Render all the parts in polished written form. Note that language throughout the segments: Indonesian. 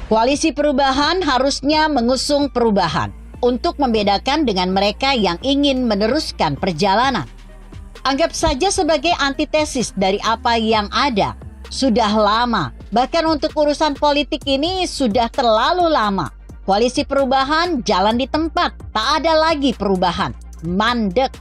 Koalisi perubahan harusnya mengusung perubahan untuk membedakan dengan mereka yang ingin meneruskan perjalanan. Anggap saja sebagai antitesis dari apa yang ada. Sudah lama, bahkan untuk urusan politik ini sudah terlalu lama. Koalisi perubahan jalan di tempat, tak ada lagi perubahan. Mandek.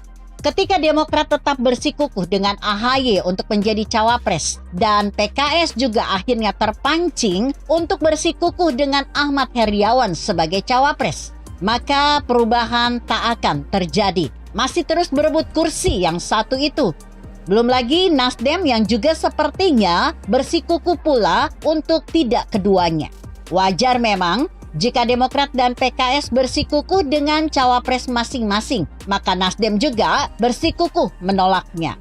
Ketika Demokrat tetap bersikukuh dengan AHY untuk menjadi cawapres dan PKS juga akhirnya terpancing untuk bersikukuh dengan Ahmad Heriawan sebagai cawapres, maka perubahan tak akan terjadi. Masih terus berebut kursi yang satu itu. Belum lagi Nasdem yang juga sepertinya bersikukuh pula untuk tidak keduanya. Wajar memang jika Demokrat dan PKS bersikukuh dengan cawapres masing-masing, maka Nasdem juga bersikukuh menolaknya.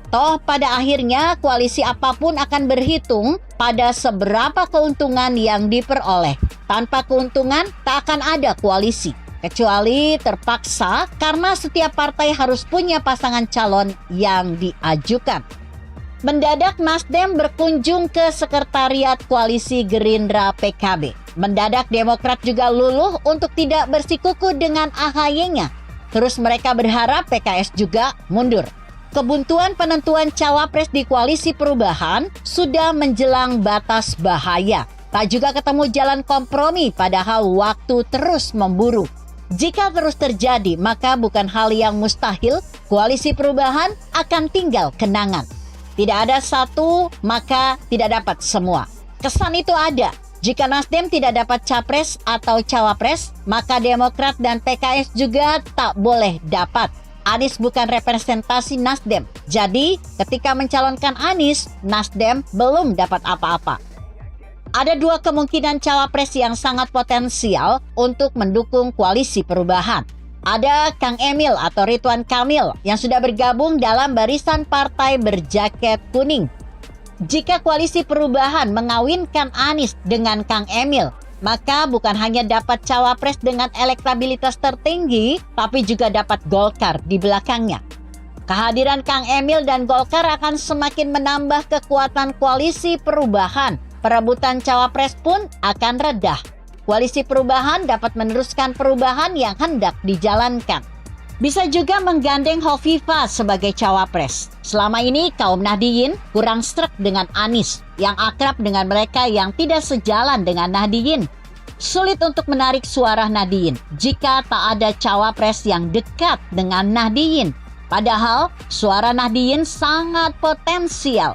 Toh pada akhirnya koalisi apapun akan berhitung pada seberapa keuntungan yang diperoleh. Tanpa keuntungan tak akan ada koalisi, kecuali terpaksa karena setiap partai harus punya pasangan calon yang diajukan. Mendadak Nasdem berkunjung ke sekretariat koalisi Gerindra PKB. Mendadak Demokrat juga luluh untuk tidak bersikukuh dengan AHY-nya. Terus mereka berharap PKS juga mundur. Kebuntuan penentuan cawapres di koalisi perubahan sudah menjelang batas bahaya. Tak juga ketemu jalan kompromi padahal waktu terus memburu. Jika terus terjadi, maka bukan hal yang mustahil koalisi perubahan akan tinggal kenangan. Tidak ada satu, maka tidak dapat semua. Kesan itu ada. Jika Nasdem tidak dapat capres atau cawapres, maka Demokrat dan PKS juga tak boleh dapat. Anies bukan representasi Nasdem. Jadi, ketika mencalonkan Anies, Nasdem belum dapat apa-apa. Ada dua kemungkinan cawapres yang sangat potensial untuk mendukung koalisi perubahan. Ada Kang Emil atau Ridwan Kamil yang sudah bergabung dalam barisan partai berjaket kuning. Jika koalisi perubahan mengawinkan Anies dengan Kang Emil, maka bukan hanya dapat cawapres dengan elektabilitas tertinggi, tapi juga dapat Golkar di belakangnya. Kehadiran Kang Emil dan Golkar akan semakin menambah kekuatan koalisi perubahan. Perebutan cawapres pun akan redah. Koalisi perubahan dapat meneruskan perubahan yang hendak dijalankan. Bisa juga menggandeng Hovifah sebagai cawapres. Selama ini kaum Nahdiyin kurang srek dengan Anies yang akrab dengan mereka yang tidak sejalan dengan Nahdiyin. Sulit untuk menarik suara Nahdiyin jika tak ada cawapres yang dekat dengan Nahdiyin. Padahal suara Nahdiyin sangat potensial.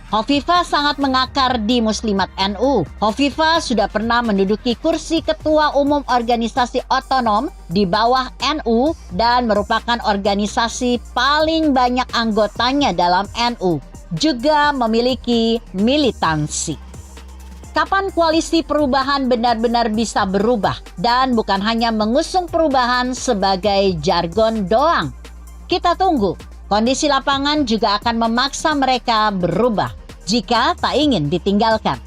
Hovifah sangat mengakar di Muslimat NU. Hovifah sudah pernah menduduki kursi Ketua Umum Organisasi Otonom di bawah NU dan merupakan organisasi paling banyak anggotanya dalam NU. Juga memiliki militansi. Kapan koalisi perubahan benar-benar bisa berubah dan bukan hanya mengusung perubahan sebagai jargon doang? Kita tunggu. Kondisi lapangan juga akan memaksa mereka berubah jika tak ingin ditinggalkan.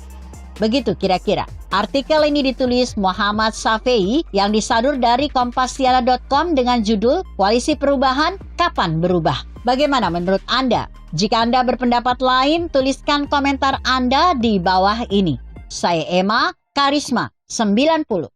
Begitu kira-kira. Artikel ini ditulis Muhammad Safei yang disadur dari Kompasiana.com dengan judul Koalisi Perubahan Kapan Berubah. Bagaimana menurut Anda? Jika Anda berpendapat lain, tuliskan komentar Anda di bawah ini. Saya Emma Karisma 90.